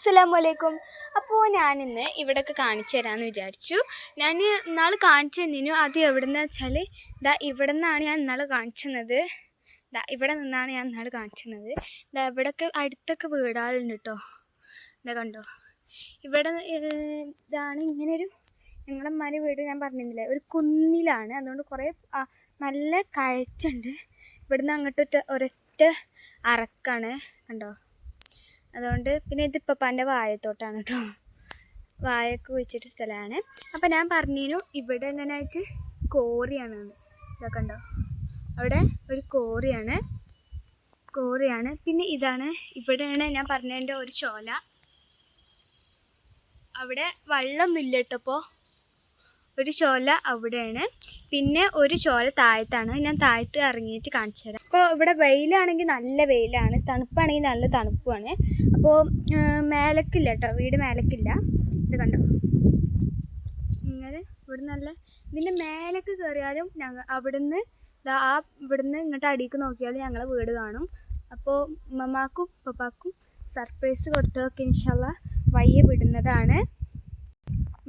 അസ്സലാമലൈക്കും. അപ്പോൾ ഞാനിന്ന് ഇവിടെയൊക്കെ കാണിച്ചു തരാമെന്ന് വിചാരിച്ചു. ഞാൻ ഇന്നാൾ കാണിച്ചു തന്നിനു. അത് എവിടെ നിന്ന് വെച്ചാൽ ഇവിടെ നിന്നാണ് ഞാൻ ഇന്നാൾ കാണിച്ചത്. ഇവിടെ നിന്നാണ് ഞാൻ ഇന്നാൾ കാണിച്ചത്. ഇവിടെയൊക്കെ അടുത്തൊക്കെ വീടുകളുണ്ട് കേട്ടോ. കണ്ടോ, ഇവിടെ ഇതാണ് ഇങ്ങനെയൊരു ഞങ്ങളമ്മാരെ വീട്. ഞാൻ പറഞ്ഞിരുന്നില്ലേ, ഒരു കുന്നിലാണ്. അതുകൊണ്ട് കുറേ നല്ല കാഴ്ചയുണ്ട്. ഇവിടുന്ന് അങ്ങോട്ട് ഒരൊറ്റ അറക്കാണ് കണ്ടോ. അതുകൊണ്ട് പിന്നെ ഇത് ഇപ്പപ്പാൻ്റെ വാഴത്തോട്ടാണ് കേട്ടോ. വാഴയൊക്കെ കുഴിച്ചിട്ട സ്ഥലമാണ്. അപ്പം ഞാൻ പറഞ്ഞിരുന്നു ഇവിടെ ഇങ്ങനെയായിട്ട് കോറിയാണ്. ഇതൊക്കെ ഉണ്ടോ, അവിടെ ഒരു കോറിയാണ്. പിന്നെ ഇതാണ്, ഇവിടെയാണ് ഞാൻ പറഞ്ഞതിൻ്റെ ഒരു ചോല. അവിടെ വെള്ളമൊന്നുമില്ല കേട്ടോ. അപ്പോൾ ഒരു ചോല അവിടെയാണ്, പിന്നെ ഒരു ചോല താഴത്താണ്. ഞാൻ താഴത്ത് ഇറങ്ങിയിട്ട് കാണിച്ചു തരാം. അപ്പോൾ ഇവിടെ വെയിലാണെങ്കിൽ നല്ല വെയിലാണ്, തണുപ്പാണെങ്കിൽ നല്ല തണുപ്പുമാണ്. അപ്പോൾ മേലക്കില്ല കേട്ടോ, വീട് മേലക്കില്ല. ഇത് കണ്ടോ, ഇങ്ങനെ ഇവിടെ നല്ല ഇതിൻ്റെ മേലേക്ക് കയറിയാലും അവിടുന്ന് ഇവിടുന്ന് ഇങ്ങോട്ട് അടിക്ക് നോക്കിയാലും ഞങ്ങളെ വീട് കാണും. അപ്പോൾ ഉമ്മമാക്കും പപ്പാക്കും സർപ്രൈസ് കൊടുത്തതൊക്കെ ഇൻഷാല്ലാ വയ്യ വിടുന്നതാണ്.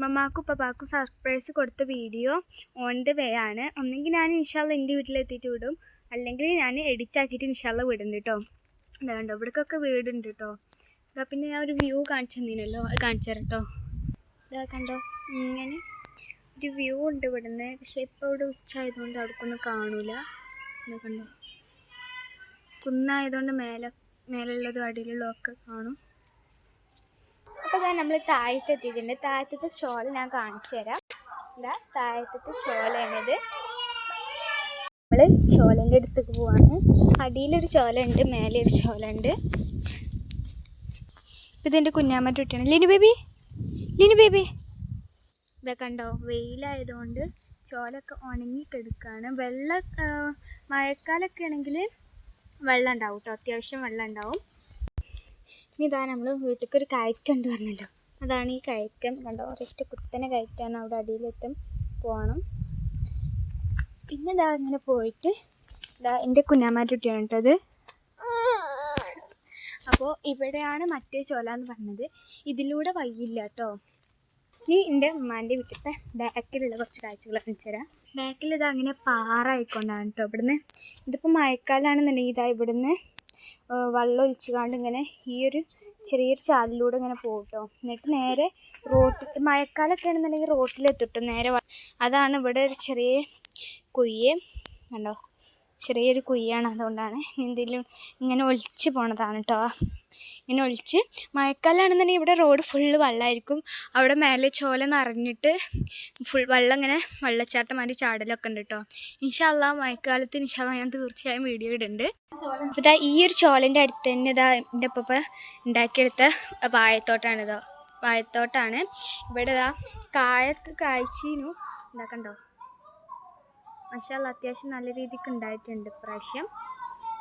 മമ്മാക്കും പപ്പാക്കും സർപ്രൈസ് കൊടുത്ത വീഡിയോ ഓൺ ദ വേ ആണ്. ഒന്നെങ്കിൽ ഞാൻ ഇൻഷാല്ല എൻ്റെ വീട്ടിലെത്തിയിട്ട് വിടും, അല്ലെങ്കിൽ ഞാൻ എഡിറ്റ് ആക്കിയിട്ട് ഇൻഷാല്ല വിടും കേട്ടോ. അതുകൊണ്ടോ ഇവിടേക്കൊക്കെ വീടുണ്ട് കേട്ടോ. പിന്നെ ഞാൻ ഒരു വ്യൂ കാണിച്ചു തന്നീനല്ലോ, അത് കാണിച്ചു തരാം കേട്ടോ. ഇതാ കണ്ടോ, ഇങ്ങനെ ഒരു വ്യൂ ഉണ്ട് ഇവിടുന്ന്. പക്ഷേ ഇപ്പോൾ ഇവിടെ ഉച്ചയായതുകൊണ്ട് അവിടേക്കൊന്നും കാണൂല. ഇതാ കണ്ടോ, കുന്നായതുകൊണ്ട് മേലുള്ളതും അടിയിലുള്ളതൊക്കെ കാണും. അപ്പോൾ നമ്മൾ താഴത്തെത്തിയിട്ടുണ്ട്. താഴത്തെ ചോല ഞാൻ കാണിച്ചു തരാം. എന്താ താഴത്തെ ചോലയാണിത്. നമ്മൾ ചോലൻ്റെ അടുത്തേക്ക് പോവാണ്. അടിയിലൊരു ചോല ഉണ്ട്, മേലെ ഒരു ചോല ഉണ്ട്. ഇപ്പം ഇതിൻ്റെ കുഞ്ഞാമ്മൻ്റെ കുട്ടിയാണ്. ലിനു ബേബി ഇതൊക്കെ ഉണ്ടോ, വെയിലായതുകൊണ്ട് ചോലൊക്കെ ഉണങ്ങി കിടക്കുകയാണ്. മഴക്കാലമൊക്കെ ആണെങ്കിൽ വെള്ളം ഉണ്ടാവും കേട്ടോ, അത്യാവശ്യം വെള്ളം ഉണ്ടാവും. ഇനി ഇതാ നമ്മൾ വീട്ടിലേക്കൊരു കയറ്റുണ്ട് പറഞ്ഞല്ലോ, അതാണ് ഈ കയറ്റം. കണ്ടോ, ഒരൊറ്റ കുത്തനെ കയറ്റാണ്. അവിടെ അടിയിലേറ്റം പോകണം. പിന്നെ ഇതാ ഇങ്ങനെ പോയിട്ട് എൻ്റെ കുഞ്ഞാമാരുടെ കുട്ടിയാണ് കേട്ടത്. അപ്പോൾ ഇവിടെയാണ് മറ്റേ ചോല എന്ന് പറഞ്ഞത്. ഇതിലൂടെ വയ്യില്ല കേട്ടോ. ഇനി എൻ്റെ ഉമ്മാൻ്റെ വീട്ടിലത്തെ ബാക്കിലുള്ള കുറച്ച് കാഴ്ചകൾ കാണിച്ചു തരാം. ബാക്കിൽ ഇതാ അങ്ങനെ പാറ ആയിക്കൊണ്ടാണ് കേട്ടോ. ഇവിടുന്ന് ഇതിപ്പോൾ മഴക്കാലമാണെന്നുണ്ടെങ്കിൽ ഇതാ ഇവിടുന്ന് വെള്ളം ഒലിച്ചുകൊണ്ട് ഇങ്ങനെ ഈ ഒരു ചെറിയൊരു ചാലിലൂടെ ഇങ്ങനെ പോകും കേട്ടോ. എന്നിട്ട് നേരെ മഴക്കാലമൊക്കെ ആണെന്നുണ്ടെങ്കിൽ റോട്ടിലെത്തിട്ടോ നേരെ. അതാണ് ഇവിടെ ഒരു ചെറിയ കുയ്യ് കണ്ടോ, ചെറിയൊരു കുയ്യാണ്. അതുകൊണ്ടാണ് എന്തെങ്കിലും ഇങ്ങനെ ഒലിച്ച് പോണതാണ് കേട്ടോ. ഇങ്ങനെ ഒലിച്ച് മഴക്കാലമാണെന്നുണ്ടെങ്കിൽ ഇവിടെ റോഡ് ഫുള്ള് വെള്ളമായിരിക്കും. അവിടെ മേലെ ചോല നിറഞ്ഞിട്ട് വെള്ളം ഇങ്ങനെ വെള്ളച്ചാട്ടം മാതിരി ചാടലൊക്കെ ഉണ്ട് കേട്ടോ. ഇൻഷാല്ലാ മഴക്കാലത്ത് ഇൻഷാല്ലാ ഞാൻ തീർച്ചയായും വീഡിയോ ഇടുന്നുണ്ട്. അപ്പോൾ ഇതാ ഈ ഒരു ചോലൻ്റെ അടുത്ത് തന്നെ ഇതാ എൻ്റെ പപ്പ ഉണ്ടാക്കിയെടുത്ത വാഴത്തോട്ടാണ്. ഇവിടെ ഇതാ കായൊക്കെ കായ്ച്ചിനു. ഉണ്ടാക്കണ്ടോ, മാഷാല്ലാ അത്യാവശ്യം നല്ല രീതിക്ക് ഉണ്ടായിട്ടുണ്ട് ഇപ്രാവശ്യം.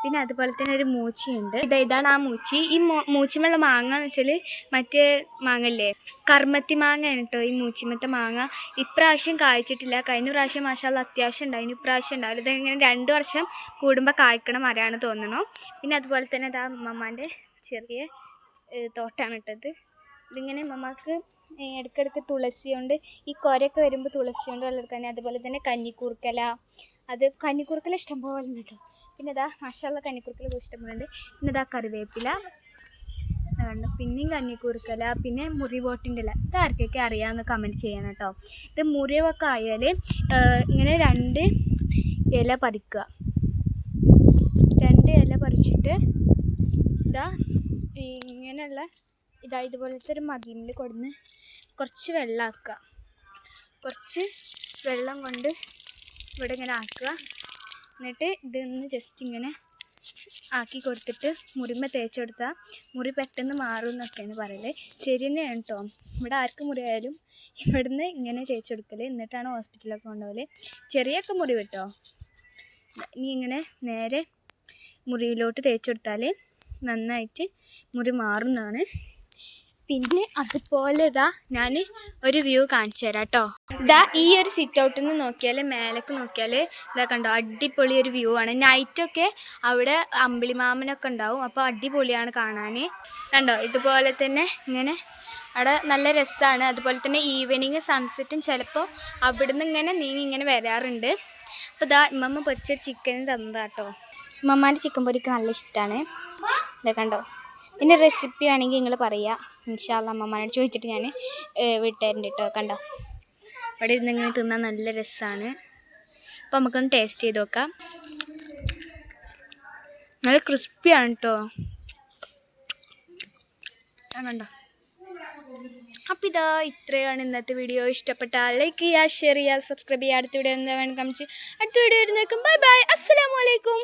പിന്നെ അതുപോലെ തന്നെ ഒരു മൂച്ചിയുണ്ട്. ഇതാണ് ആ മൂച്ചി. ഈ മൂച്ചിമുള്ള മാങ്ങ എന്ന് വെച്ചാൽ മറ്റേ മാങ്ങല്ലേ, കർമ്മത്തി മാങ്ങയാണ് കേട്ടോ ഈ മൂച്ചിമത്തെ മാങ്ങ. ഇപ്രാവശ്യം കായ്ച്ചിട്ടില്ല. കഴിഞ്ഞ പ്രാവശ്യം മാഷാല്ലാ അത്യാവശ്യം ഉണ്ടായിരുന്നു, ഇപ്രാവശ്യം ഉണ്ടാവില്ല. ഇതിങ്ങനെ 2 വർഷം കൂടുമ്പോൾ കായ്ക്കണ മരമാണ് തോന്നണു. പിന്നെ അതുപോലെ തന്നെ ഇതാ മമ്മാൻ്റെ ചെറിയ തോട്ടാണ് ഇട്ടത്. ഇതിങ്ങനെ മമ്മക്ക് ഇടയ്ക്കിടയ്ക്ക് തുളസി കൊണ്ട് ഈ കൊരയൊക്കെ വരുമ്പോൾ തുളസി കൊണ്ട് വെള്ളമെടുക്കാൻ. അതുപോലെ തന്നെ കന്നിക്കൂർക്കല ഇഷ്ടം പോലെ ഉണ്ട് കേട്ടോ. പിന്നെ ഇതാ മാഷാല്ലാ കന്നിക്കൂർക്കല ഇഷ്ടംപോലെ. പിന്നെ ഇതാ കറിവേപ്പില കണ്ടോ, പിന്നെയും കന്നിക്കൂർക്കല, പിന്നെ മുറിവോട്ടിൻ്റെ ഇല. ഇതാർക്കൊക്കെ അറിയാമെന്ന് കമൻറ്റ് ചെയ്യണം കേട്ടോ. ഇത് മുറിവൊക്കെ ആയാൽ ഇങ്ങനെ 2 ഇല പറിക്കുക. 2 ഇല പറിച്ചിട്ട് ഇങ്ങനെയുള്ള ഇതുപോലത്തെ ഒരു മതിലിൽ കൊടുന്ന് കുറച്ച് വെള്ളമാക്കുക. കുറച്ച് വെള്ളം കൊണ്ട് ഇവിടെ ഇങ്ങനെ ആക്കുക. എന്നിട്ട് ഇതൊന്ന് ജസ്റ്റ് ഇങ്ങനെ ആക്കി കൊടുത്തിട്ട് മുറിമ തേച്ച് കൊടുത്താൽ മുറി പെട്ടെന്ന് മാറും എന്നൊക്കെയാണ് പറയല്. ശരി തന്നെയാണ് കേട്ടോ. ഇവിടെ ആർക്ക് മുറിയായാലും ഇവിടുന്ന് ഇങ്ങനെ തേച്ച് കൊടുക്കൽ, എന്നിട്ടാണ് ഹോസ്പിറ്റലൊക്കെ കൊണ്ടുപോകല്. ചെറിയൊക്കെ മുറിവ് കേട്ടോ. ഇനി ഇങ്ങനെ നേരെ മുറിയിലോട്ട് തേച്ച് കൊടുത്താൽ നന്നായിട്ട് മുറി മാറുന്നതാണ്. പിന്നെ അതുപോലെ ഞാൻ ഒരു വ്യൂ കാണിച്ചു തരാം കേട്ടോ. ഈ ഒരു സിറ്റ് ഔട്ടിൽ നിന്ന് നോക്കിയാൽ മേലേക്ക് നോക്കിയാൽ കണ്ടോ, അടിപൊളി ഒരു വ്യൂ ആണ്. നൈറ്റൊക്കെ അവിടെ അമ്പിളിമാമനൊക്കെ ഉണ്ടാവും. അപ്പോൾ അടിപൊളിയാണ് കാണാൻ. കണ്ടോ ഇതുപോലെ തന്നെ ഇങ്ങനെ അവിടെ നല്ല രസമാണ്. അതുപോലെ തന്നെ ഈവനിങ് സൺസെറ്റും ചിലപ്പോൾ അവിടുന്ന് ഇങ്ങനെ നീങ്ങി ഇങ്ങനെ വരാറുണ്ട്. അപ്പോൾ ഇതാ ഇമ്മമ്മ പൊരിച്ചൊരു ചിക്കൻ തന്നതാട്ടോ. ഇമ്മമ്മാൻ്റെ ചിക്കൻ പൊരിക്ക് നല്ല ഇഷ്ടമാണ്. ഇതാ കണ്ടോ. ഇതിൻ്റെ റെസിപ്പി ആണെങ്കിൽ നിങ്ങൾ പറയുക. ഇൻഷാ അല്ലാഹ് അമ്മമ്മേനോട് ചോദിച്ചിട്ട് ഞാൻ വിട്ടുതരുന്നുണ്ട് കേട്ടോ. കണ്ടോ ഇവിടെ ഇരുന്ന് ഇങ്ങനെ തിന്നാൻ നല്ല രസമാണ്. അപ്പോൾ നമുക്കൊന്ന് ടേസ്റ്റ് ചെയ്ത് നോക്കാം. നല്ല ക്രിസ്പിയാണ് കേട്ടോ. കണ്ടോ. അപ്പോൾ ഇതാ ഇത്രയാണ് ഇന്നത്തെ വീഡിയോ. ഇഷ്ടപ്പെട്ടാൽ ലൈക്ക് ചെയ്യുക, ഷെയർ ചെയ്യുക, സബ്സ്ക്രൈബ് ചെയ്യുക. അടുത്ത വീഡിയോ എന്താ വേണം കാണിച്ച് അടുത്ത വീഡിയോ വരുന്നേക്കും. Bye bye. അസ്സലാമു അലൈക്കും.